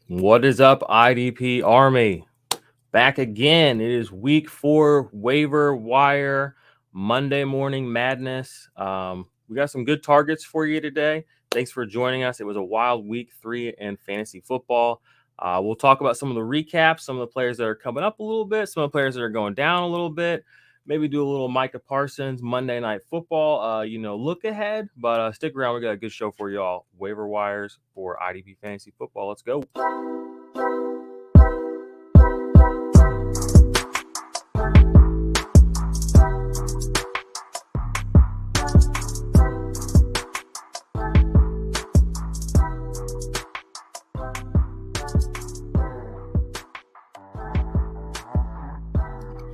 What is up, IDP Army? Back again. It is week 4 waiver wire Monday morning madness. We got some good targets for you today. Thanks for joining us. It was a wild week 3 in fantasy football. We'll talk about some of the recaps, some of the players that are coming up a little bit, some of the players that are going down a little bit. Maybe do a little Micah Parsons Monday Night Football, look ahead. But stick around. We got a good show for y'all. Waiver wires for IDP Fantasy Football. Let's go.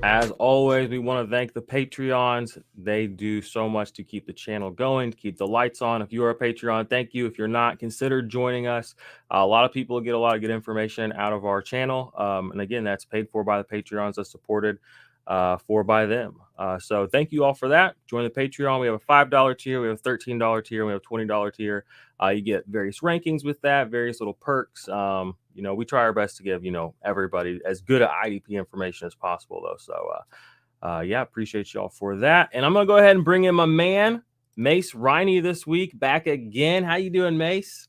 As always, we want to thank the Patreons. They do so much to keep the channel going, to keep the lights on. If you are a Patreon, thank you. If you're not, consider joining us. A lot of people get a lot of good information out of our channel. And again, that's paid for by the Patreons, that's supported for by them. So thank you all for that. Join the Patreon. We have a $5 tier, we have a $13 tier, we have a $20 tier. You get various rankings with that, various little perks. We try our best to give, everybody as good a IDP information as possible, though. So, appreciate y'all for that. And I'm going to go ahead and bring in my man, Mace Riney, this week, back again. How you doing, Mace?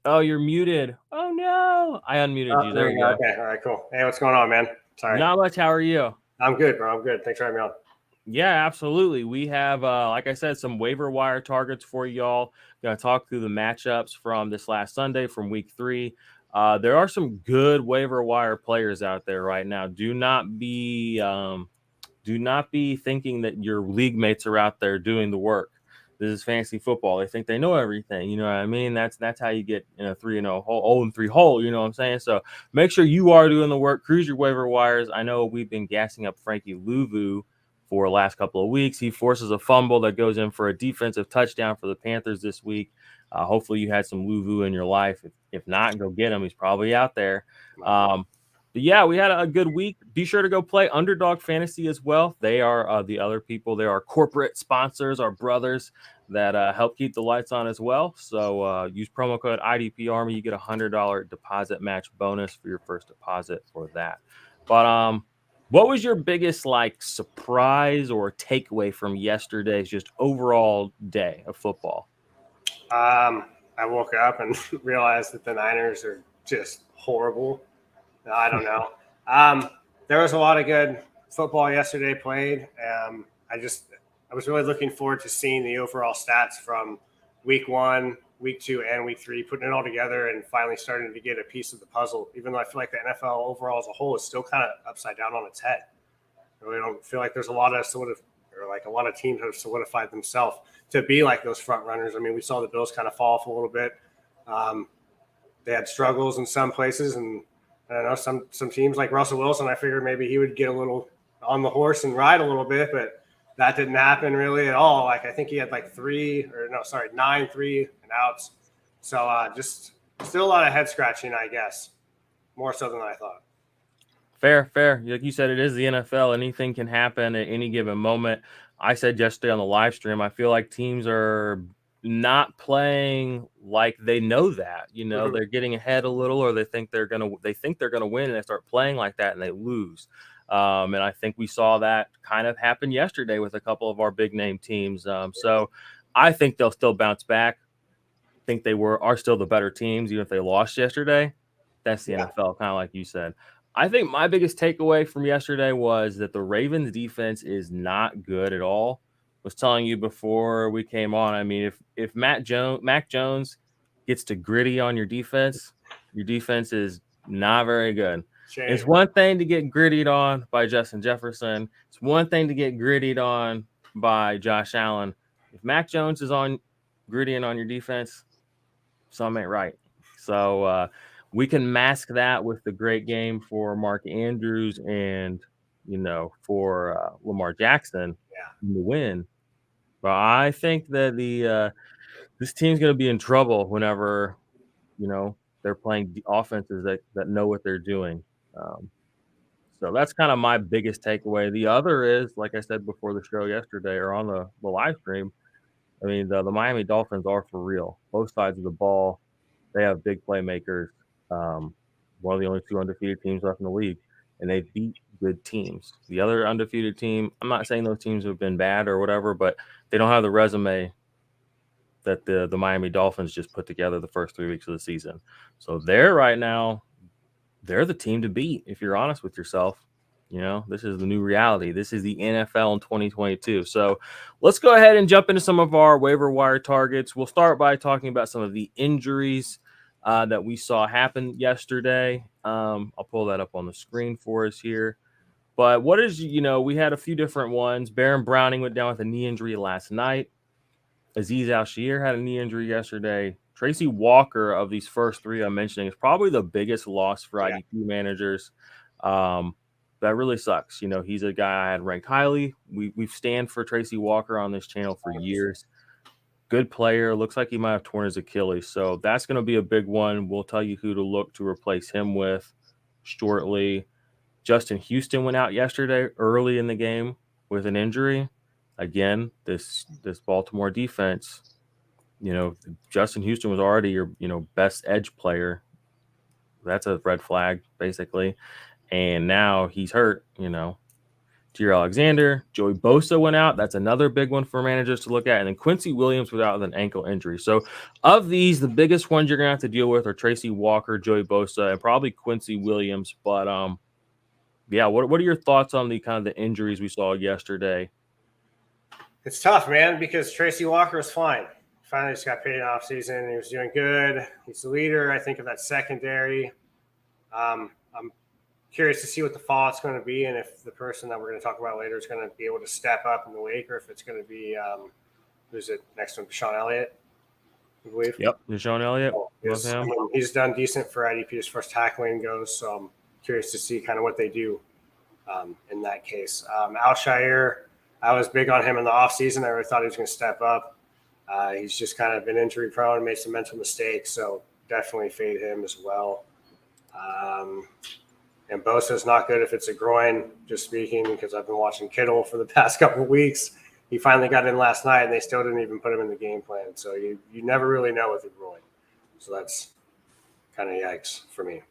Oh, you're muted. Oh, no. I unmuted you. There you go. Okay. All right, cool. Hey, what's going on, man? Sorry. Not much. How are you? I'm good, bro. I'm good. Thanks for having me on. Yeah, absolutely. We have, like I said, some waiver wire targets for y'all. Going to talk through the matchups from this last Sunday from week 3. There are some good waiver wire players out there right now. Do not be thinking that your league mates are out there doing the work. This is fantasy football. They think they know everything. You know what I mean? That's how you get in a 3-0 hole, 0-3 hole. You know what I'm saying? So make sure you are doing the work. Cruise your waiver wires. I know we've been gassing up Frankie Louvu for the last couple of weeks. He forces a fumble that goes in for a defensive touchdown for the Panthers this week. Hopefully you had some Louvu in your life. If not, go get him. He's probably out there. But yeah, we had a good week. Be sure to go play Underdog Fantasy as well. They are the other people. They are corporate sponsors, our brothers that help keep the lights on as well. So use promo code IDP Army. You get a $100 deposit match bonus for your first deposit for that. But what was your biggest surprise or takeaway from yesterday's just overall day of football? I woke up and realized that the Niners are just horrible. I don't know. There was a lot of good football yesterday played. I was really looking forward to seeing the overall stats from week 1, week 2, and week 3, putting it all together and finally starting to get a piece of the puzzle, even though I feel like the NFL overall as a whole is still kind of upside down on its head. I really don't feel like there's a lot of teams have solidified themselves to be like those front runners. I mean, we saw the Bills kind of fall off a little bit. They had struggles in some places, and I don't know, some teams like Russell Wilson, I figured maybe he would get a little on the horse and ride a little bit, but that didn't happen really at all. I think he had 9 3-and-outs. So just still a lot of head scratching, I guess, more so than I thought. Fair. Like you said, it is the NFL. Anything can happen at any given moment. I said yesterday on the live stream, I feel like teams are not playing like they know that. They're getting ahead a little, or they think they're gonna win, and they start playing like that and they lose. And I think we saw that kind of happen yesterday with a couple of our big name teams. So I think they'll still bounce back. I think they are still the better teams, even if they lost yesterday. That's the NFL, kind of like you said. I think my biggest takeaway from yesterday was that the Ravens defense is not good at all. I was telling you before we came on, I mean, if Mac Jones gets to gritty on your defense is not very good. Shame. It's one thing to get grittied on by Justin Jefferson. It's one thing to get grittied on by Josh Allen. If Mac Jones is grittying on your defense, something ain't right. So we can mask that with the great game for Mark Andrews and, for Lamar Jackson in the win. But I think that this team's going to be in trouble whenever, they're playing the offenses that know what they're doing. So that's kind of my biggest takeaway. The other is, like I said before the show yesterday or on the live stream, I mean, the Miami Dolphins are for real. Both sides of the ball. They have big playmakers. One of the only 2 undefeated teams left in the league, and they beat good teams. The other undefeated team, I'm not saying those teams have been bad or whatever, but they don't have the resume that the Miami Dolphins just put together the first 3 weeks of the season. So they're right now, they're the team to beat if you're honest with yourself. This is the new reality. This is the NFL in 2022. So let's go ahead and jump into some of our waiver wire targets. We'll start by talking about some of the injuries that we saw happen yesterday. I'll pull that up on the screen for us here. But we had a few different ones. Baron Browning went down with a knee injury last night. Azeez Al-Shaair had a knee injury yesterday. Tracy Walker, of these first 3 I'm mentioning, is probably the biggest loss for IDP managers. That really sucks. He's a guy I had ranked highly. We've stand for Tracy Walker on this channel for years. Good player. Looks like he might have torn his Achilles. So that's going to be a big one. We'll tell you who to look to replace him with shortly. Justin Houston went out yesterday early in the game with an injury. Again, this Baltimore defense, Justin Houston was already your, best edge player. That's a red flag, basically. And now he's hurt, Jair Alexander, Joey Bosa went out. That's another big one for managers to look at. And then Quincy Williams without an ankle injury. So of these, the biggest ones you're going to have to deal with are Tracy Walker, Joey Bosa, and probably Quincy Williams. But, yeah, what are your thoughts on the kind of the injuries we saw yesterday? It's tough, man, because Tracy Walker was fine. Finally just got paid in off season. He was doing good. He's the leader, I think, of that secondary. I'm curious to see what the fallout's going to be and if the person that we're going to talk about later is going to be able to step up in the wake, or if it's going to be who's it next to him, Deshaun Elliott, I believe. Yep, Deshaun Elliott. He's done decent for IDP as far as tackling goes, so I'm curious to see kind of what they do in that case. Al-Shaair, I was big on him in the offseason. I really thought he was going to step up. He's just kind of been injury prone, made some mental mistakes, so definitely fade him as well. And Bosa's not good if it's a groin, just speaking, because I've been watching Kittle for the past couple of weeks. He finally got in last night, and they still didn't even put him in the game plan. So you never really know with a groin. So that's kind of yikes for me.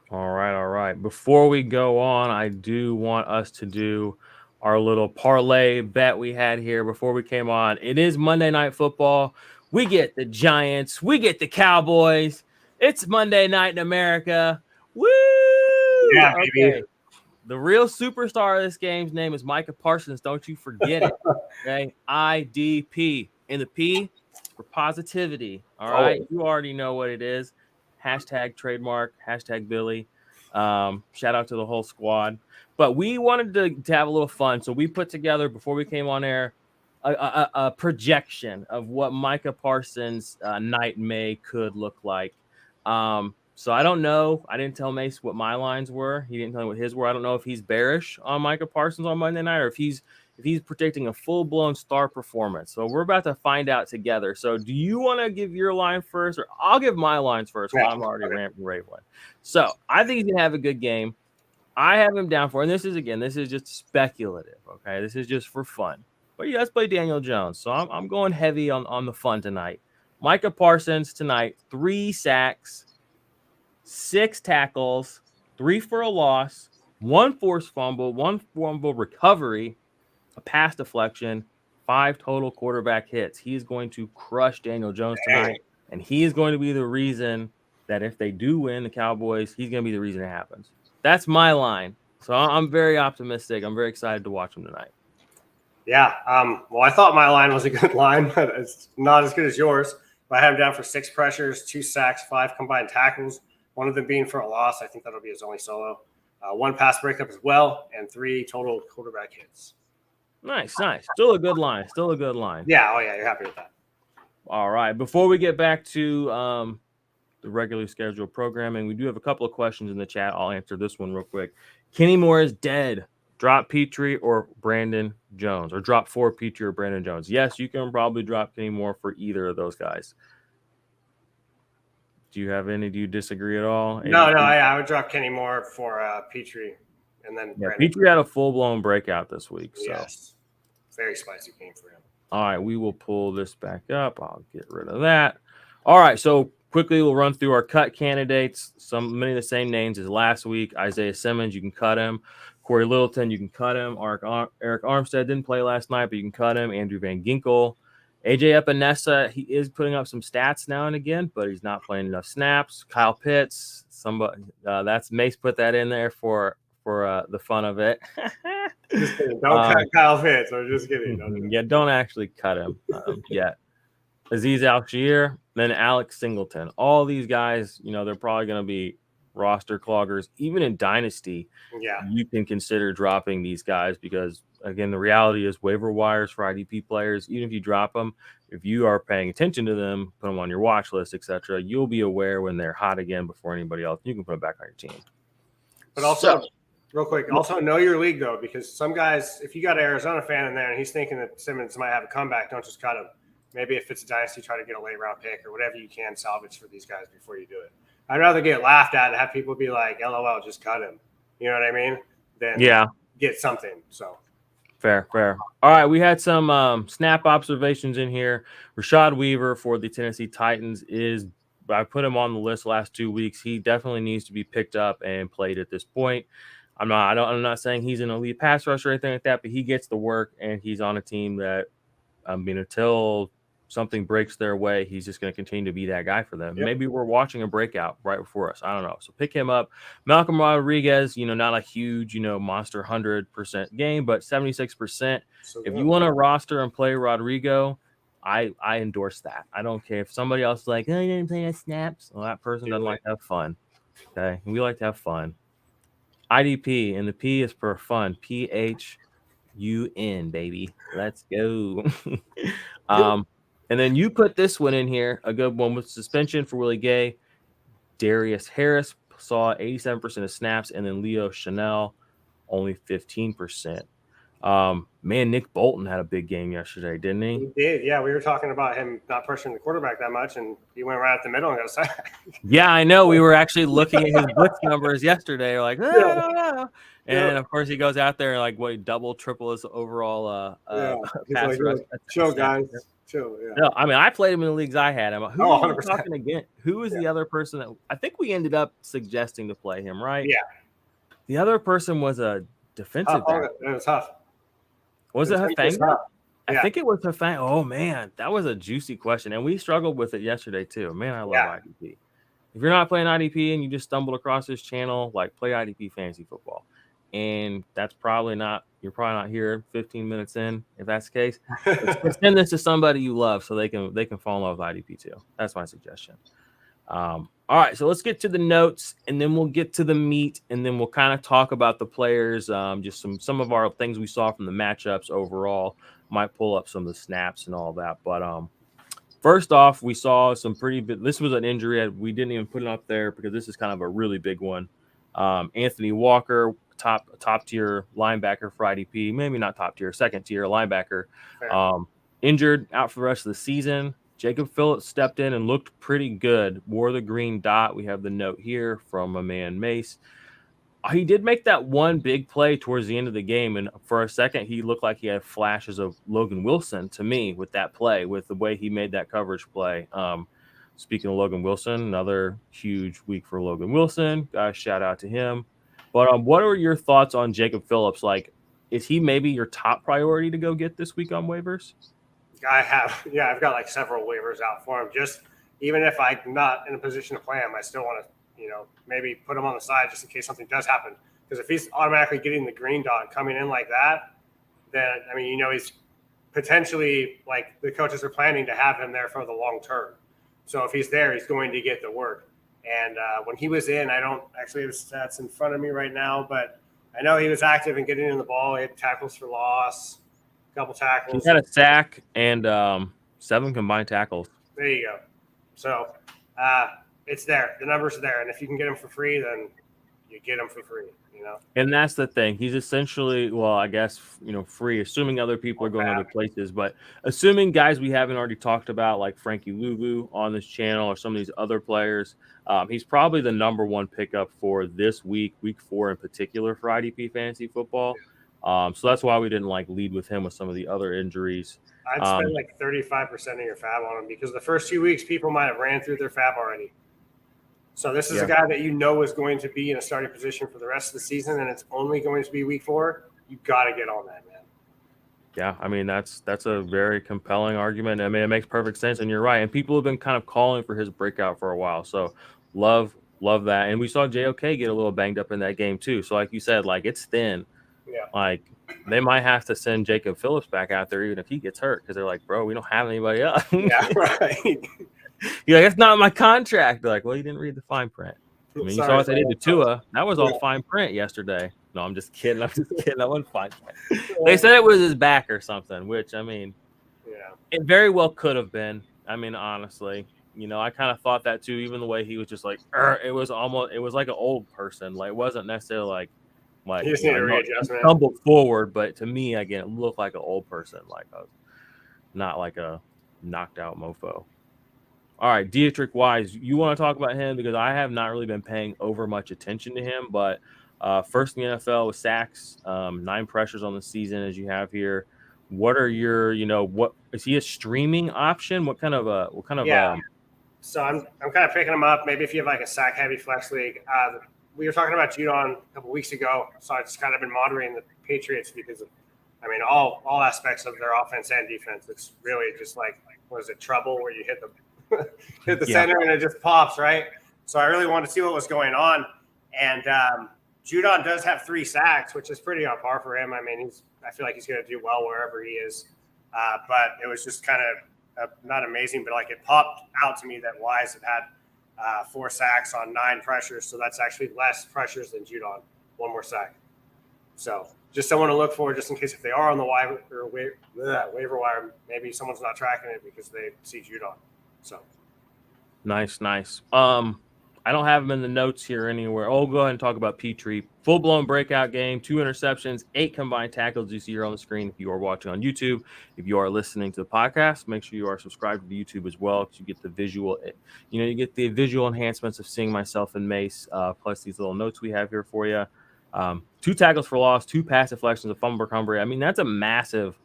All right. Before we go on, I do want us to do our little parlay bet we had here before we came on. It is Monday Night Football. We get the Giants. We get the Cowboys. It's Monday night in America. Woo! Yeah, baby. Okay. The real superstar of this game's name is Micah Parsons. Don't you forget it. Okay. IDP. And the P for positivity. All right. You already know what it is. Hashtag trademark. Hashtag Billy. Shout out to the whole squad. But we wanted to have a little fun. So we put together, before we came on air, a projection of what Micah Parsons' night May could look like. So I don't know. I didn't tell Mace what my lines were. He didn't tell me what his were. I don't know if he's bearish on Micah Parsons on Monday night or if he's predicting a full-blown star performance. So we're about to find out together. So do you want to give your line first, or I'll give my lines first? Well, I'm already ramping one. So I think he's going to have a good game. I have him down for, and this is just speculative, okay? This is just for fun. But yeah, let's play Daniel Jones. So I'm going heavy on the fun tonight. Micah Parsons tonight, 3 sacks, 6 tackles, 3 for a loss, 1 forced fumble, 1 fumble recovery, a pass deflection, 5 total quarterback hits. He is going to crush Daniel Jones tonight, and he is going to be the reason that if they do win, the Cowboys, he's going to be the reason it happens. That's my line. So I'm very optimistic. I'm very excited to watch him tonight. Yeah. Well, I thought my line was a good line, but it's not as good as yours. But I have him down for 6 pressures, 2 sacks, 5 combined tackles, one of them being for a loss. I think that'll be his only solo. 1 pass breakup as well, and 3 total quarterback hits. Nice. Still a good line. Yeah. Oh, yeah. You're happy with that. All right. Before we get back to the regularly scheduled programming, we do have a couple of questions in the chat. I'll answer this one real quick. Kenny Moore is dead. Drop Pitre or Brandon Jones, or drop for Pitre or Brandon Jones. Yes, you can probably drop Kenny Moore for either of those guys. Do you disagree at all? No, I would drop Kenny Moore for Pitre, and then Pitre had a full-blown breakout this week. So. Yes. Very spicy game for him. All right, we will pull this back up. I'll get rid of that. All right, so Quickly, we'll run through our cut candidates. Many of the same names as last week. Isaiah Simmons, you can cut him. Corey Littleton, you can cut him. Eric Armstead didn't play last night, but you can cut him. Andrew Van Ginkel. AJ Epinesa, he is putting up some stats now and again, but he's not playing enough snaps. Kyle Pitts, that's Mace put that in there for the fun of it. Just kidding. Don't cut Kyle Pitts. I'm just kidding. Yeah, don't actually cut him yet. Azeez Al-Shaair, then Alex Singleton. All these guys, they're probably going to be roster cloggers. Even in Dynasty, you can consider dropping these guys because, again, the reality is waiver wires for IDP players, even if you drop them, if you are paying attention to them, put them on your watch list, etc., you'll be aware when they're hot again before anybody else. You can put them back on your team. But also, real quick, also know your league, though, because some guys, if you got an Arizona fan in there and he's thinking that Simmons might have a comeback, don't just cut him. Maybe if it's a dynasty, try to get a late round pick or whatever you can salvage for these guys before you do it. I'd rather get laughed at and have people be like, LOL, just cut him. You know what I mean? Than get something. So fair. All right, we had some snap observations in here. Rashad Weaver for the Tennessee Titans I put him on the list last 2 weeks. He definitely needs to be picked up and played at this point. I'm not saying he's an elite pass rusher or anything like that, but he gets the work and he's on a team that, until something breaks their way, he's just going to continue to be that guy for them. Yep. Maybe we're watching a breakout right before us. I don't know. So pick him up. Malcolm Rodriguez, not a huge, monster 100% game, but 76%. So if you want to roster and play Rodrigo, I endorse that. I don't care if somebody else is like, oh, you didn't play that snaps. Well, that person doesn't like to have fun. Okay. We like to have fun. IDP, and the P is for fun. PHUN, baby. Let's go. And then you put this one in here, a good one with suspension for Willie Gay. Darius Harris saw 87% of snaps, and then Leo Chanel only 15%. Nick Bolton had a big game yesterday, didn't he? He did, yeah. We were talking about him not pushing the quarterback that much, and he went right up the middle and got sacked. Yeah, I know. We were actually looking at his blitz numbers yesterday. We're like, and of course he goes out there and double, triple his overall pass rush. Chill, guys. Chill, yeah. No, I played him in the leagues I had him. Who was 100%. Talking again? Who was the other person that I think we ended up suggesting to play him, right? Yeah. The other person was a defensive back. It was tough. Was it Hufanga? I think it was Hufanga. Oh, man. That was a juicy question. And we struggled with it yesterday, too. Man, I love IDP. If you're not playing IDP and you just stumbled across this channel, play IDP Fantasy Football. And that's you're probably not here 15 minutes in, if that's the case. Send this to somebody you love so they can fall in love with IDP too. That's my suggestion. All right, so let's get to the notes, and then we'll get to the meat, and then we'll kind of talk about the players, just some of our things we saw from the matchups overall. Might pull up some of the snaps and all that. But first off, we saw some pretty big – this was an injury. We didn't even put it up there because this is kind of a really big one. Anthony Walker – top tier linebacker for IDP, maybe not top tier, second tier linebacker, injured, out for the rest of the season. Jacob Phillips stepped in and looked pretty good, wore the green dot. We have the note here from a man Mace. He did make that one big play towards the end of the game, and for a second he looked like he had flashes of Logan Wilson to me with that play, with the way he made that coverage play. Speaking of Logan Wilson, another huge week for Logan Wilson. Guys, shout out to him. But what are your thoughts on Jacob Phillips? Is he maybe your top priority to go get this week on waivers? I've got several waivers out for him. Just even if I'm not in a position to play him, I still want to, maybe put him on the side just in case something does happen. Because if he's automatically getting the green dot and coming in like that, then he's potentially the coaches are planning to have him there for the long term. So if he's there, he's going to get the work. And when he was in, I don't actually have stats in front of me right now, but I know he was active in getting in the ball. He had tackles for loss, a couple tackles. He had a sack and 7 combined tackles. There you go. So it's there. The numbers are there. And if you can get him for free, then you get him for free. And that's the thing. He's essentially, free, assuming other people are going other places. But assuming guys we haven't already talked about, like Frankie Louvu on this channel or some of these other players, he's probably the number one pickup for this week 4 in particular for IDP Fantasy Football. So that's why we didn't lead with him with some of the other injuries. I'd spend like 35% of your fab on him because the first 2 weeks people might have ran through their fab already. So this is a guy that you know is going to be in a starting position for the rest of the season, and it's only going to be week 4. You got to get on that, man. Yeah, I mean that's a very compelling argument. I mean it makes perfect sense, and you're right. And people have been kind of calling for his breakout for a while, so love that. And we saw JOK get a little banged up in that game too. So like you said, like it's thin. Yeah. Like they might have to send Jacob Phillips back out there even if he gets hurt because they're like, bro, we don't have anybody else. Yeah, right. You're like, it's not my contract. They're like, well, you didn't read the fine print. I mean, you saw what they did to Tua. That was all fine print yesterday. No, I'm just kidding. That wasn't fine print. They said it was his back or something, which, I mean, it very well could have been. I mean, honestly, I kind of thought that too, even the way he was just like, it was like an old person. Like, it wasn't necessarily like he just needed a readjustment. Stumbled forward, but to me, again, it looked like an old person, not like a knocked out mofo. All right, Dietrich Wise, you want to talk about him because I have not really been paying over much attention to him, but first in the NFL with sacks, 9 pressures on the season as you have here. What are your, what is he a streaming option? What kind of So I'm kind of picking him up. Maybe if you have like a sack heavy flex league. We were talking about Judon a couple weeks ago, so I just kind of been monitoring the Patriots because of, I mean, all aspects of their offense and defense. It's really just like what is it, trouble where you hit the center and it just pops, right? So I really wanted to see what was going on. And Judon does have 3 sacks, which is pretty on par for him. I mean, I feel like he's going to do well wherever he is. But it was just kind of not amazing, but like it popped out to me that Wise had 4 sacks on 9 pressures. So that's actually less pressures than Judon. 1 more sack. So just someone to look for just in case if they are on the waiver wire, maybe someone's not tracking it because they see Judon. So nice. I don't have him in the notes here anywhere. Oh, go ahead and talk about Pitre. Full-blown breakout game, 2 interceptions, 8 combined tackles you see here on the screen if you are watching on YouTube. If you are listening to the podcast, make sure you are subscribed to YouTube as well because you get the visual, you get the visual enhancements of seeing myself and Mace, plus these little notes we have here for you. 2 tackles for loss, 2 pass deflections, a fumble recovery. I mean, that's a massive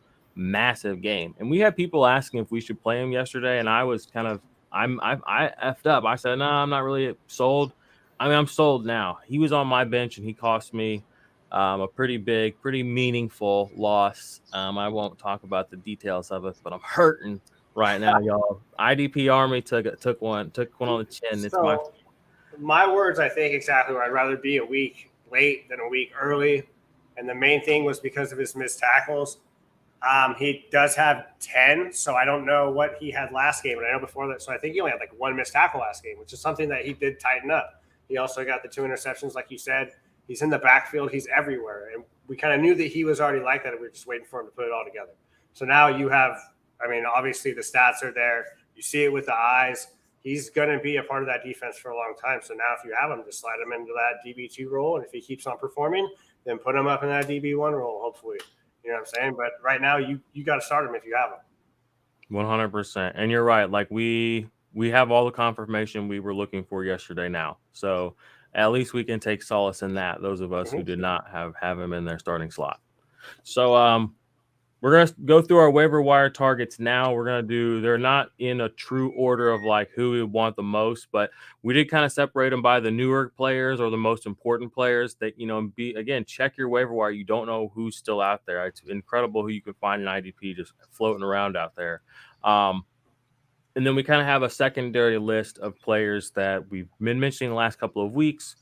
game. And we had people asking if we should play him yesterday, and I was kind of I effed up. I said, no, I'm not really sold. I mean, I'm sold now. He was on my bench, and he cost me a pretty big, pretty meaningful loss. I won't talk about the details of it, but I'm hurting right now, y'all. IDP Army took one on the chin. It's my words, I think exactly where I'd rather be a week late than a week early. And the main thing was because of his missed tackles. He does have 10, so I don't know what he had last game. And I know before that, so I think he only had like 1 missed tackle last game, which is something that he did tighten up. He also got the 2 interceptions, like you said. He's in the backfield. He's everywhere. And we kind of knew that he was already like that. And we were just waiting for him to put it all together. So now you have, I mean, obviously the stats are there. You see it with the eyes. He's going to be a part of that defense for a long time. So now if you have him, just slide him into that DB2 role. And if he keeps on performing, then put him up in that DB1 role, hopefully. You know what I'm saying? But right now, you got to start him if you have him. 100%. And you're right. Like we have all the confirmation we were looking for yesterday now. So at least we can take solace in that, those of us who did not have him in their starting slot. So we're going to go through our waiver wire targets now. They're not in a true order of like who we want the most, but we did kind of separate them by the newer players or the most important players that, again, check your waiver wire. You don't know who's still out there. It's incredible who you can find in IDP just floating around out there. And then we kind of have a secondary list of players that we've been mentioning the last couple of weeks.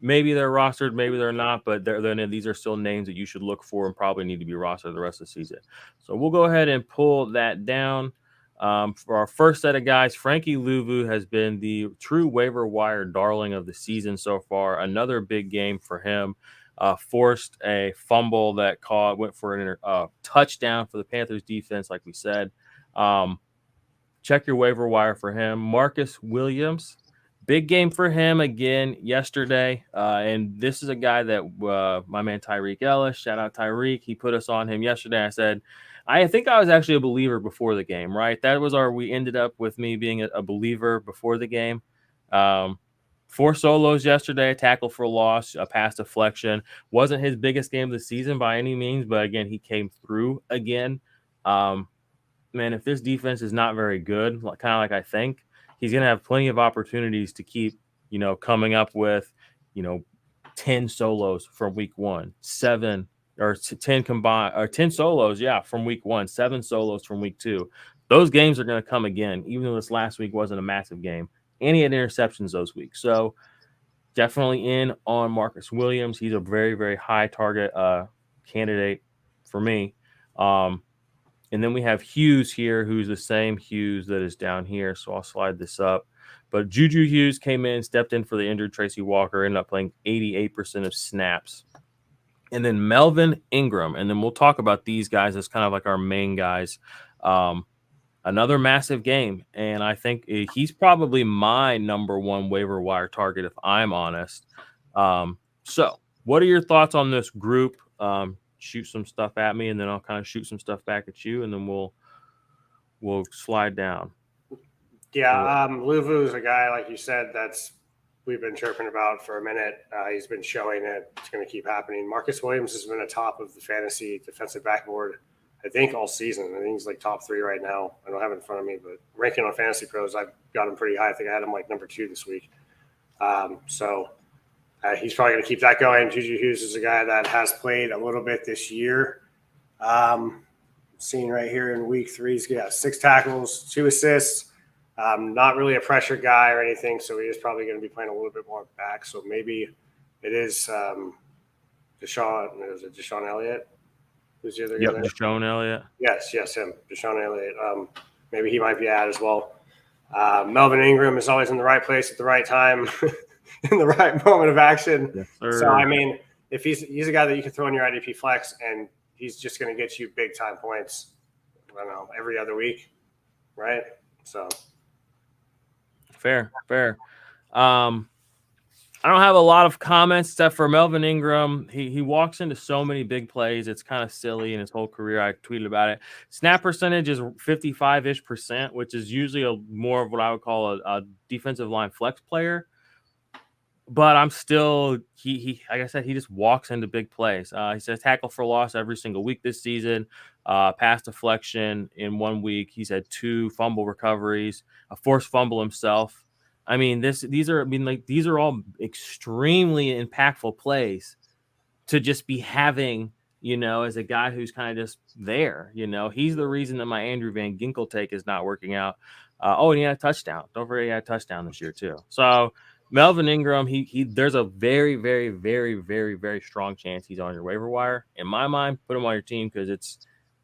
Maybe they're rostered, maybe they're not, but these are still names that you should look for and probably need to be rostered the rest of the season. So we'll go ahead and pull that down. For our first set of guys, Frankie Louvu has been the true waiver wire darling of the season so far. Another big game for him. Forced a fumble that went for a touchdown for the Panthers defense, like we said. Check your waiver wire for him. Marcus Williams. Big game for him again yesterday. And this is a guy that my man Tyreek Ellis, shout out Tyreek, he put us on him yesterday. I said, I think I was actually a believer before the game, right? That was we ended up with me being a believer before the game. 4 solos yesterday, a tackle for loss, a pass deflection. Wasn't his biggest game of the season by any means, but again, he came through again. man, if this defense is not very good, kind of like I think, he's going to have plenty of opportunities to keep, coming up with, 10 solos from week 1, 7 or 10 combined or 10 solos, from week 1, 7 solos from week 2. Those games are going to come again, even though this last week wasn't a massive game. And he had interceptions those weeks. So definitely in on Marcus Williams. He's a very, very high target candidate for me. And then we have Hughes here, who's the same Hughes that is down here. So I'll slide this up. But Juju Hughes came in, stepped in for the injured Tracy Walker, ended up playing 88% of snaps. And then Melvin Ingram. And then we'll talk about these guys as kind of like our main guys. Another massive game. And I think he's probably my number one waiver wire target, if I'm honest. So what are your thoughts on this group? Shoot some stuff at me, and then I'll kind of shoot some stuff back at you, and then we'll slide down. Yeah, Luvu is a guy, like you said, we've been chirping about for a minute. He's been showing it. It's going to keep happening. Marcus Williams has been atop of the fantasy defensive backboard, I think, all season. I think he's like top 3 right now. I don't have it in front of me, but ranking on Fantasy Pros, I've got him pretty high. I think I had him like number 2 this week. He's probably going to keep that going. Juju Hughes is a guy that has played a little bit this year. Seeing right here in week 3, he's got 6 tackles, 2 assists. Not really a pressure guy or anything, so he is probably going to be playing a little bit more back. So maybe it is Deshaun Elliott? Who's the other guy? Yep, Deshaun Elliott. Yes, him. Deshaun Elliott. Maybe he might be out as well. Melvin Ingram is always in the right place at the right time. In the right moment of action. Yes, so, I mean, if he's a guy that you can throw in your IDP flex, and he's just going to get you big time points, I don't know, every other week, right? So fair. I don't have a lot of comments except for Melvin Ingram. He walks into so many big plays. It's kind of silly in his whole career. I tweeted about it. Snap percentage is 55-ish%, which is usually more of what I would call a defensive line flex player. But I'm still, he like I said, he just walks into big plays. He says tackle for loss every single week this season. Pass deflection in 1 week. He's had 2 fumble recoveries, a forced fumble himself. I mean, these are all extremely impactful plays to just be having, as a guy who's kind of just there. He's the reason that my Andrew Van Ginkel take is not working out. And he had a touchdown. Don't forget he had a touchdown this year too. So Melvin Ingram, there's a very, very, very, very, very strong chance he's on your waiver wire. In my mind, put him on your team because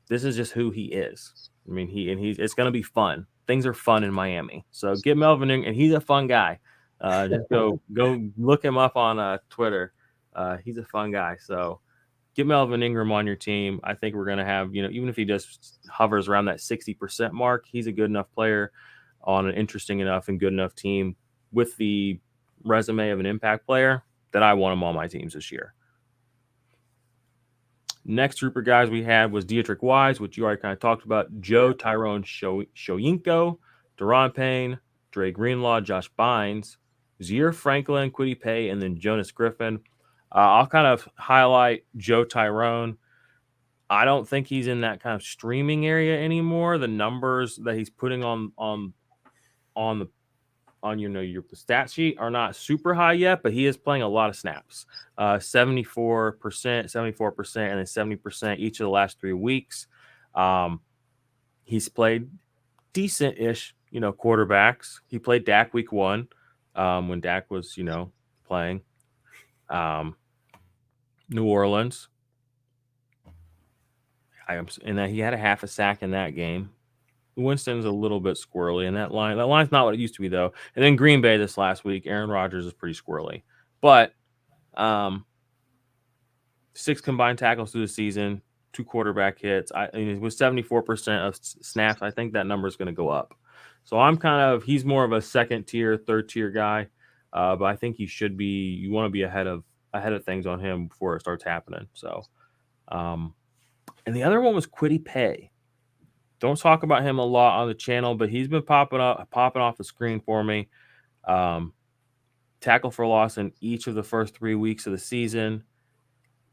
this is just who he is. I mean, it's going to be fun. Things are fun in Miami. So get Melvin Ingram, and he's a fun guy. Just go look him up on Twitter. He's a fun guy. So get Melvin Ingram on your team. I think we're going to have, even if he just hovers around that 60% mark, he's a good enough player on an interesting enough and good enough team with the resume of an impact player that I want him on my teams this year. Next group of guys we had was Dietrich Wise, which you already kind of talked about. Joe Tyrone Shoyinko, Deron Payne, Dre Greenlaw, Josh Bynes, Zaire Franklin, Kwity Paye, and then Jonas Griffin. I'll kind of highlight Joe Tyrone. I don't think he's in that kind of streaming area anymore. The numbers that he's putting on your stat sheet are not super high yet, but he is playing a lot of snaps. 74%, and then 70% each of the last 3 weeks. He's played decent-ish, quarterbacks. He played Dak week 1 when Dak was, playing. New Orleans. And he had a half a sack in that game. Winston's a little bit squirrely, and that line's not what it used to be, though. And then Green Bay this last week, Aaron Rodgers is pretty squirrely. But 6 combined tackles through the season, 2 quarterback hits. With 74% of snaps, I think that number is going to go up. So he's more of a second tier, third tier guy. But I think you want to be ahead of things on him before it starts happening. So, and the other one was Kwity Paye. Don't talk about him a lot on the channel, but he's been popping off the screen for me. Tackle for loss in each of the first 3 weeks of the season.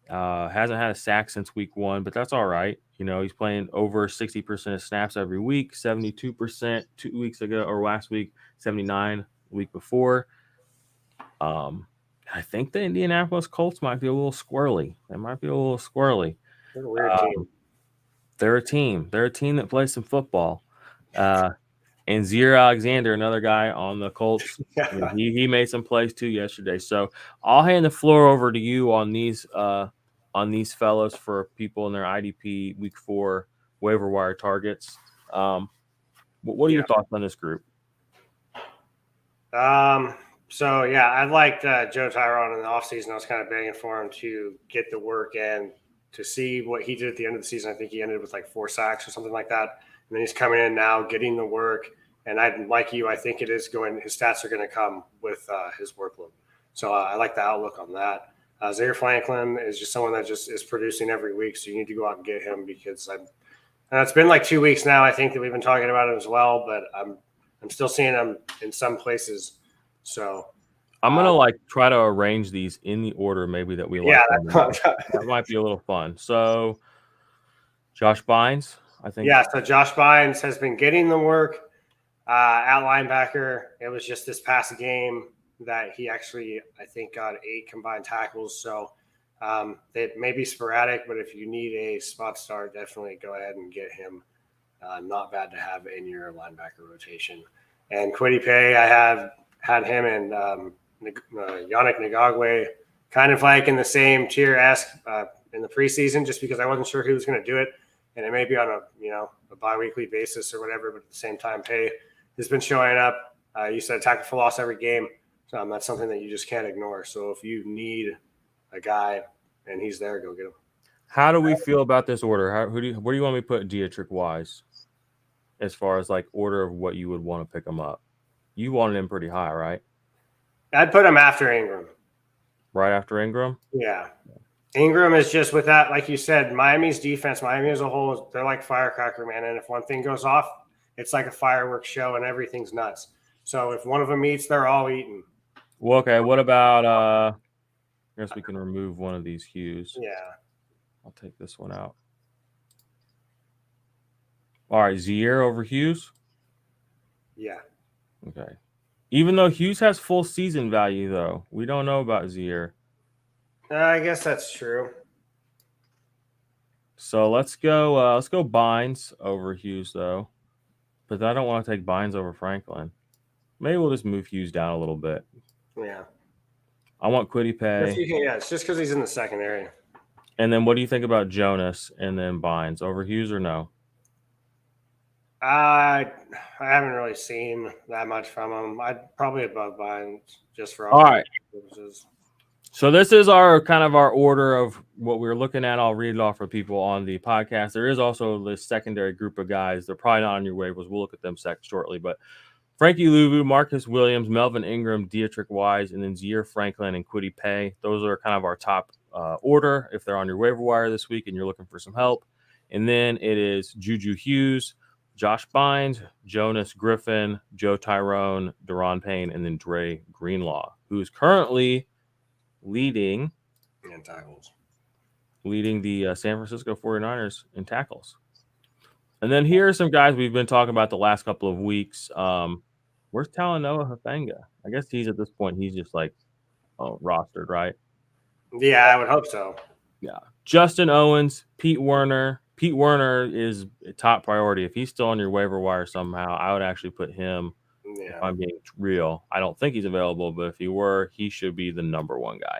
Hasn't had a sack since week 1, but that's all right. He's playing over 60% of snaps every week, 72% 2 weeks ago, or last week, 79 the week before. I think the Indianapolis Colts might be a little squirrely. They might be a little squirrely. They're a weird team. They're a team. They're a team that plays some football. And Zaire Alexander, another guy on the Colts, he made some plays too yesterday. So I'll hand the floor over to you on these fellows for people in their IDP Week 4 waiver wire targets. What are your thoughts on this group? So yeah, I liked Joe Tyrone in the offseason. I was kind of begging for him to get the work in to see what he did at the end of the season. I think he ended with like 4 sacks or something like that. And then he's coming in now, getting the work. And I think his stats are going to come with his workload. So I like the outlook on that. Zaire Franklin is just someone that just is producing every week. So you need to go out and get him because it's been like 2 weeks now, I think, that we've been talking about him as well. But I'm still seeing him in some places. So I'm gonna try to arrange these in the order maybe that we like. Yeah, that might be a little fun. So Josh Bynes, I think. Yeah, so Josh Bynes has been getting the work at linebacker. It was just this past game that he actually, I think, got 8 combined tackles. So it may be sporadic, but if you need a spot start, definitely go ahead and get him. Not bad to have in your linebacker rotation. And Kwity Paye, I have had him and Yannick Ngakwe kind of like in the same tier as in the preseason, just because I wasn't sure who was going to do it. And it may be on a bi-weekly basis or whatever, but at the same time, Paye has been showing up. You said tackle for loss every game. So that's something that you just can't ignore. So if you need a guy and he's there, go get him. How do we feel about this order? Where do you want me to put Dietrich Wise as far as like order of what you would want to pick him up? You wanted him pretty high, right? I'd put him after Ingram. Right after Ingram? Yeah. Ingram is just with that, like you said, Miami's defense, Miami as a whole, they're like firecracker, man. And if one thing goes off, it's like a fireworks show and everything's nuts. So if one of them eats, they're all eating. Well, okay. What about I guess we can remove one of these hues. Yeah. I'll take this one out. All right, Zaire over Hughes? Yeah. Okay. Even though Hughes has full season value, though, we don't know about Zaire. I guess that's true. So let's go Bynes over Hughes, though. But I don't want to take Bynes over Franklin. Maybe we'll just move Hughes down a little bit. Yeah. I want Kwity Paye. Yeah, it's just because he's in the secondary. And then what do you think about Jonas and then Bynes over Hughes or no? I haven't really seen that much from him. I'd probably above Bynes just for all right purposes. So this is our order of what we're looking at. I'll read it off for people on the podcast. There is also this secondary group of guys. They're probably not on your waivers. We'll look at them shortly. But Frankie Louvu, Marcus Williams, Melvin Ingram, Dietrich Wise, and then Zaire Franklin and Kwity Paye. Those are kind of our top order if they're on your waiver wire this week and you're looking for some help. And then it is Juju Hughes, Josh Bynes, Jonas Griffin, Joe Tyrone, Deron Payne, and then Dre Greenlaw, who is currently leading the San Francisco 49ers in tackles. And then here are some guys we've been talking about the last couple of weeks. Where's Talanoa Hufanga? I guess he's at this point, he's just like rostered, right? Yeah, I would hope so. Yeah. Justin Owens, Pete Werner. Pete Werner is a top priority. If he's still on your waiver wire somehow, I would actually put him. Yeah. If I'm being real, I don't think he's available, but if he were, he should be the number one guy.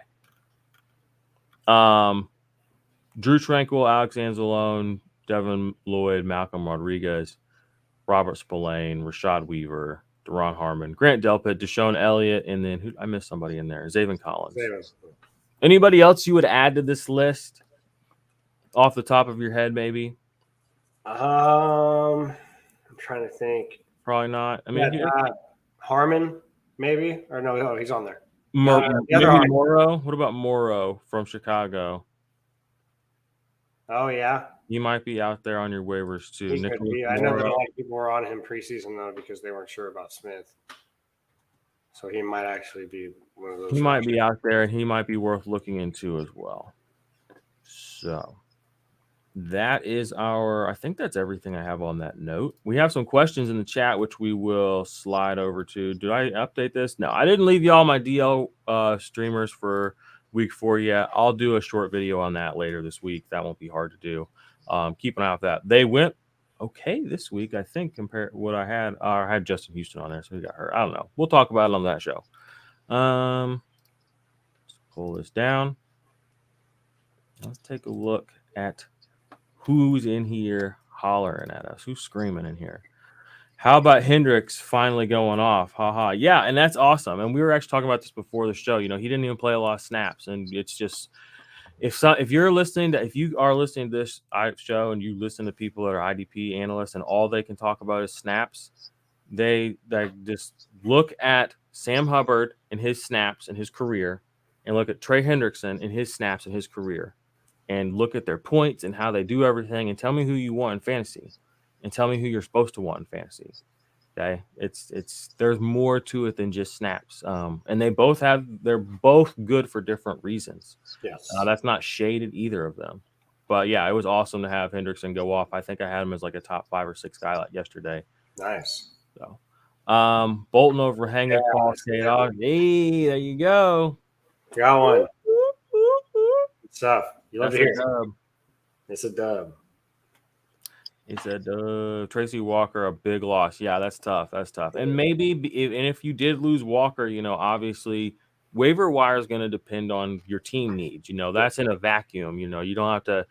Drew Tranquil, Alex Anzalone, Devin Lloyd, Malcolm Rodriguez, Robert Spillane, Rashad Weaver, Deron Harmon, Grant Delpit, Deshaun Elliott, and then I missed somebody in there, Zaven Collins. Anybody else you would add to this list off the top of your head, maybe? I'm trying to think. Probably not. I mean, Harmon, maybe, or no, he's on there. Maybe Morrow. What about Morrow from Chicago? Oh yeah, he might be out there on your waivers too. I know that a lot of people were on him preseason though because they weren't sure about Smith, so he might actually be one of those. He might be out there, and he might be worth looking into as well. So that is I think that's everything I have on that note. We have some questions in the chat, which we will slide over to. Did I update this? No, I didn't leave y'all my DL streamers for week 4 yet. I'll do a short video on that later this week. That won't be hard to do. Keep an eye out for that. They went okay this week, I think, compared to what I had. I had Justin Houston on there, so he got hurt. I don't know. We'll talk about it on that show. Let's pull this down. Let's take a look at who's in here hollering at us. Who's screaming in here? How about Hendricks finally going off? Haha. Yeah, and that's awesome. And we were actually talking about this before the show. You know, he didn't even play a lot of snaps, and it's just if you are listening to this show and you listen to people that are IDP analysts and all they can talk about is snaps, they just look at Sam Hubbard and his snaps and his career, and look at Trey Hendrickson and his snaps and his career, and look at their points and how they do everything, and tell me who you want in fantasy, and tell me who you're supposed to want in fantasy. Okay, it's there's more to it than just snaps. And they're both good for different reasons. Yes, that's not shaded either of them. But yeah, it was awesome to have Hendrickson go off. I think I had him as like a top 5 or 6 guy like yesterday. Nice. So, Bolton overhanging Paul Skate. Hey, there you go. Got one. Good stuff. You love to hear it. It's a dub. It's a Tracy Walker, a big loss. Yeah, that's tough. And maybe, if you did lose Walker, you know, obviously waiver wire is going to depend on your team needs. You know, that's in a vacuum. You know, you don't have to.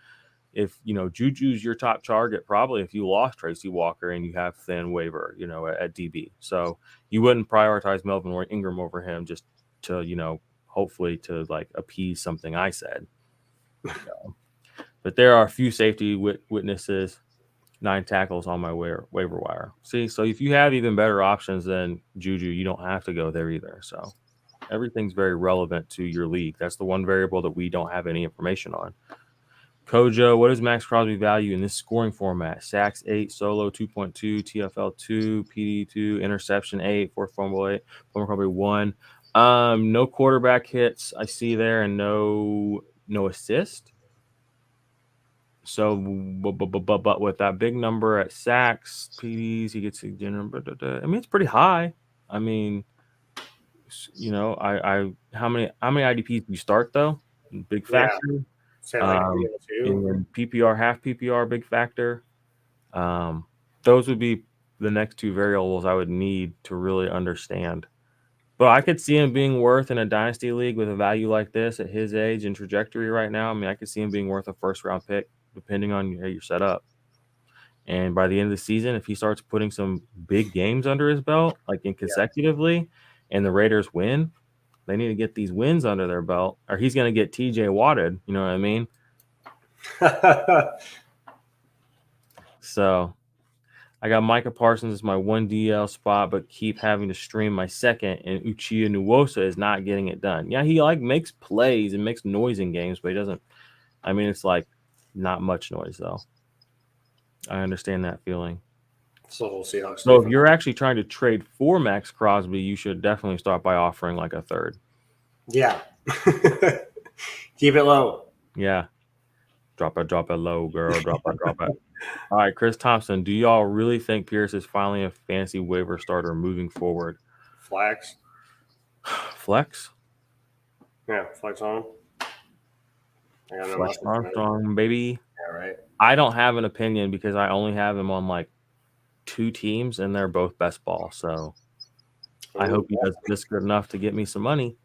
If you know Juju's your top target, probably if you lost Tracy Walker and you have thin waiver, you know, at DB, so you wouldn't prioritize Melvin or Ingram over him just to, you know, hopefully to like appease something I said. So, but there are a few safety witnesses. 9 tackles on my waiver wire. See, so if you have even better options than Juju, you don't have to go there either. So everything's very relevant to your league. That's the one variable that we don't have any information on. Kojo, what is Max Crosby value in this scoring format? Sacks 8, solo 2.2, TFL 2, PD 2, interception 8, fourth fumble 8, fumble probably 1. No quarterback hits I see there, and no assist. So, but with that big number at sacks, PDs, he gets a dinner. I mean, it's pretty high. I mean, you know, how many IDPs do you start though? Big factor. In PPR, half PPR, big factor. Those would be the next 2 variables I would need to really understand. But I could see him being worth in a dynasty league with a value like this at his age and trajectory right now. I mean, I could see him being worth a first-round pick, depending on how you're set up. And by the end of the season, if he starts putting some big games under his belt, like in consecutively, and the Raiders win, they need to get these wins under their belt, or he's going to get TJ Watted. You know what I mean? So I got Micah Parsons as my 1 DL spot, but keep having to stream my second, and Uchiha Nwosa is not getting it done. Yeah, he like makes plays and makes noise in games, but he doesn't. I mean, it's like not much noise though. I understand that feeling. So if you're actually trying to trade for Max Crosby, you should definitely start by offering like a third. Yeah. Keep it low. Yeah. Drop it low, girl. Drop it. All right, Chris Thompson, do y'all really think Pierce is finally a fantasy waiver starter moving forward? Flex? Yeah, flex on. Flex Armstrong, baby. Yeah, right. I don't have an opinion because I only have him on like 2 teams, and they're both best ball. So I hope he does this good enough to get me some money.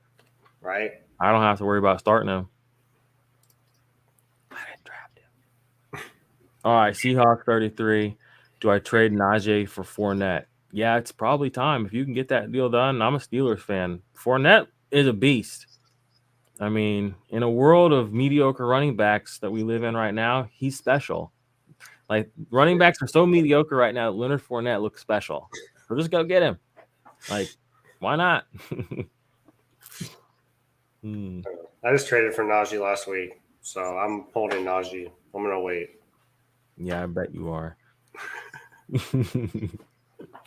Right. I don't have to worry about starting him. I didn't draft him. All right, Seahawks 33. Do I trade Najee for Fournette? Yeah, it's probably time. If you can get that deal done, I'm a Steelers fan. Fournette is a beast. I mean, in a world of mediocre running backs that we live in right now, he's special. Like, running backs are so mediocre right now, Leonard Fournette looks special. So just go get him. Like, why not? I just traded for Najee last week, so I'm holding Najee. I'm going to wait. Yeah, I bet you are.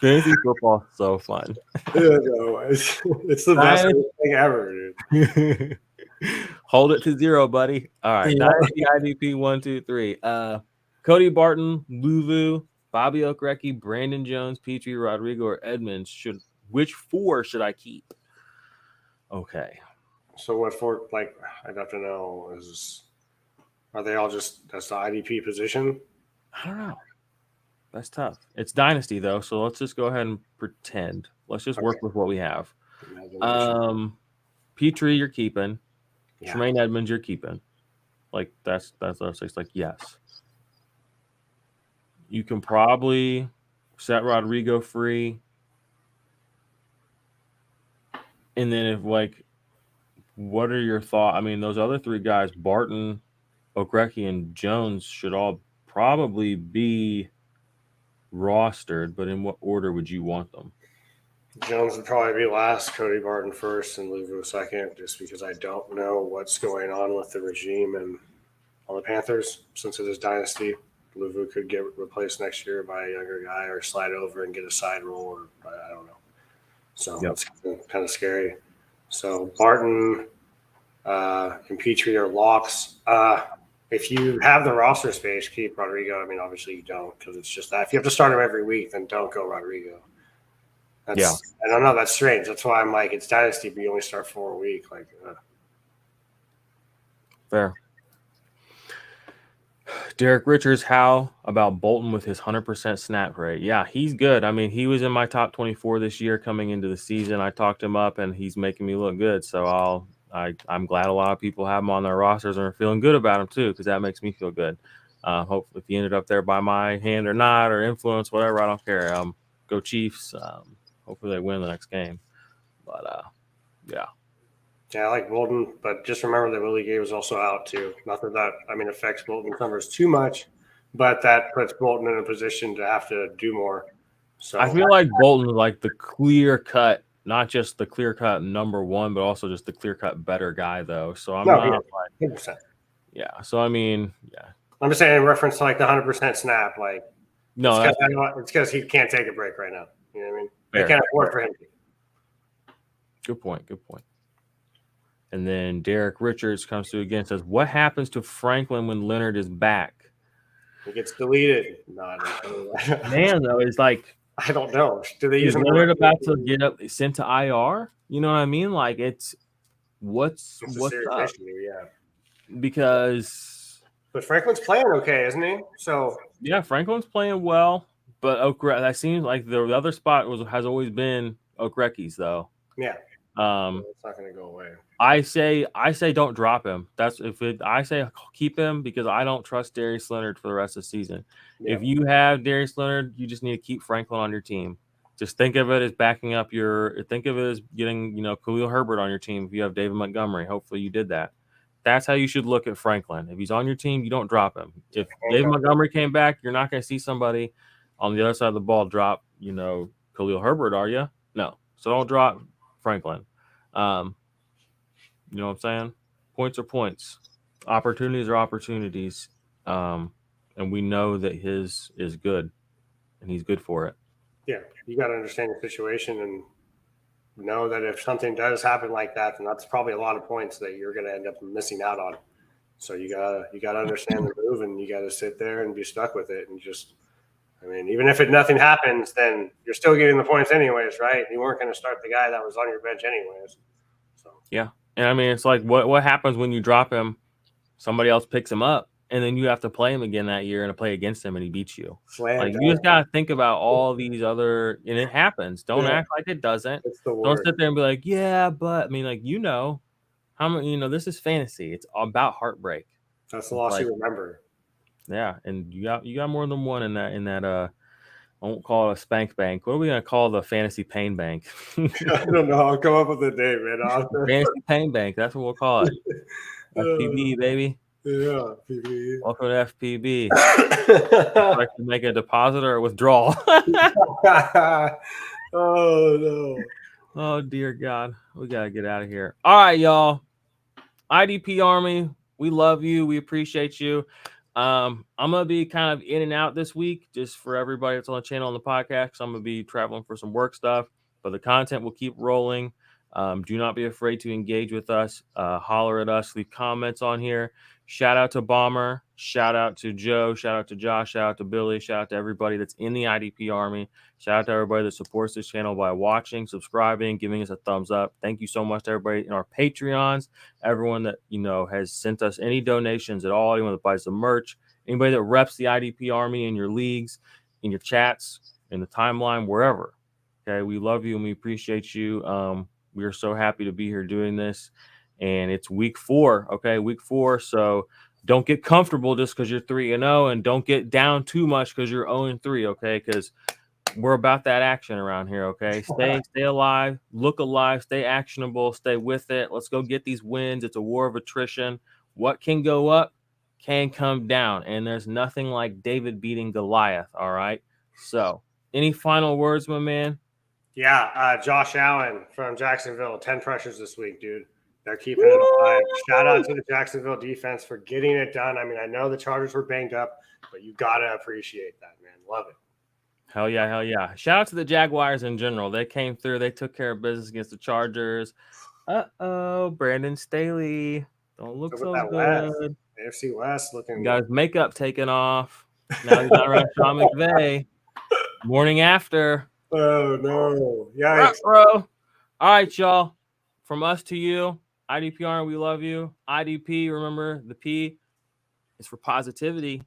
Fantasy football is so fun. Yeah, no, it's the best thing ever, dude. Hold it to 0, buddy. All right. Yeah. Dynasty IDP 1, 2, 3. Cody Barton, Luvu, Bobby Okereke, Brandon Jones, Pitre, Rodrigo, or Edmonds. Which 4 should I keep? Okay. So what for? Like, I'd have to know. Are they all just that's the IDP position? I don't know. That's tough. It's Dynasty though, so let's just go ahead and pretend. Let's just work with what we have. Pitre, you're keeping. Yeah. Tremaine Edmonds, you're keeping. Like that's it's like yes. You can probably set Rodrigo free. And then if like what are your thoughts? I mean, those other 3 guys, Barton, Okereke, and Jones should all probably be rostered, but in what order would you want them? Jones would probably be last, Cody Barton first, and Luvu second, just because I don't know what's going on with the regime and on the Panthers. Since it is dynasty, Luvu could get replaced next year by a younger guy or slide over and get a side role, or I don't know. So It's kind of scary. So Barton and Pitre are locks. If you have the roster space, keep Rodrigo. I mean, obviously you don't because it's just that. If you have to start him every week, then don't go Rodrigo. I don't know. That's strange. That's why I'm like, it's dynasty, but you only start 4 a week. Like, Fair. Derek Richards, how about Bolton with his 100% snap rate? Yeah, he's good. I mean, he was in my top 24 this year coming into the season. I talked him up, and he's making me look good. So I'm glad a lot of people have him on their rosters and are feeling good about him too, because that makes me feel good. Hopefully, if he ended up there by my hand or not, or influence, whatever, I don't care. Go Chiefs. Hopefully, they win the next game. But yeah. Yeah, I like Bolton, but just remember that Willie Gay was also out too. Not that affects Bolton's numbers too much, but that puts Bolton in a position to have to do more. So I feel like Bolton is like the clear cut, not just the clear cut number 1, but also just the clear cut better guy though. So I'm not like 100%. Yeah. So I mean, yeah. I'm just saying in reference to like the 100% snap, like no, it's because he can't take a break right now. You know what I mean? They can't afford for him. Good point. And then Derek Richards comes through again and says, what happens to Franklin when Leonard is back? He gets deleted. Man, though, it's like I don't know. Do they use him Leonard about to get sent to IR? You know what I mean? Like it's what's up? Issue, yeah. Because Franklin's playing okay, isn't he? So yeah, Franklin's playing well, but that seems like the other spot has always been Okereke's though. Yeah. It's not going to go away. I say don't drop him. I say keep him because I don't trust Darius Leonard for the rest of the season. Yeah. If you have Darius Leonard, you just need to keep Franklin on your team. Just think of it as backing up think of it as getting, Khalil Herbert on your team. If you have David Montgomery, hopefully you did that. That's how you should look at Franklin. If he's on your team, you don't drop him. If David Montgomery came back, you're not going to see somebody on the other side of the ball drop, Khalil Herbert, are you? No. So don't drop Franklin. You know what I'm saying? Points are points. Opportunities are opportunities. And we know that his is good, and he's good for it. Yeah, you got to understand the situation and know that if something does happen like that, then that's probably a lot of points that you're going to end up missing out on. So you gotta understand the move, and you got to sit there and be stuck with it, and just, I mean, even if nothing happens, then you're still getting the points anyways, right? You weren't going to start the guy that was on your bench anyways. So yeah, and I mean, it's like what happens when you drop him? Somebody else picks him up, and then you have to play him again that year and to play against him, and he beats you. Like you just gotta think about all these other, and it happens. Don't act like it doesn't. Don't sit there and be like, yeah, but I mean, like how many? This is fantasy. It's about heartbreak. That's the loss you remember. Yeah, and you got more than one in that. I won't call it a spank bank. What are we gonna call the fantasy pain bank? I don't know. I'll come up with a name, man. Fantasy pain bank. That's what we'll call it. FPB, baby. Yeah, FPB. Welcome to FPB. Like to make a deposit or a withdrawal. Oh no. Oh dear God. We gotta get out of here. All right, y'all. IDP Army, we love you. We appreciate you. I'm gonna be kind of in and out this week, just for everybody that's on the channel on the podcast. I'm gonna be traveling for some work stuff, but the content will keep rolling. Do not be afraid to engage with us. Holler at us. Leave comments on here. Shout out to Bomber. Shout out to Joe. Shout out to Josh. Shout out to Billy. Shout out to everybody that's in the IDP Army. Shout out to everybody that supports this channel by watching, subscribing, giving us a thumbs up. Thank you so much to everybody in our Patreons, everyone that has sent us any donations at all, anyone that buys the merch, anybody that reps the IDP Army in your leagues, in your chats, in the timeline, wherever. Okay, we love you and we appreciate you. We are so happy to be here doing this. And it's week 4. Okay, week 4. So don't get comfortable just because you're 3-0, and don't get down too much because you're 0-3. Okay, because we're about that action around here. Okay, stay alive, look alive, stay actionable, stay with it. Let's go get these wins. It's a war of attrition. What can go up can come down, and there's nothing like David beating Goliath. All right. So, any final words, my man? Yeah, Josh Allen from Jacksonville, 10 pressures this week, dude. They're keeping it alive. Shout out to the Jacksonville defense for getting it done. I mean, I know the Chargers were banged up, but you got to appreciate that, man. Love it. Hell yeah, hell yeah. Shout out to the Jaguars in general. They came through. They took care of business against the Chargers. Brandon Staley. Don't look so good. AFC West looking. Got his makeup taken off. Now he's not around Sean McVay. Morning after. Oh, no. Yeah, bro. All right, y'all. From us to you, IDPR, we love you. IDP, remember, the P is for positivity.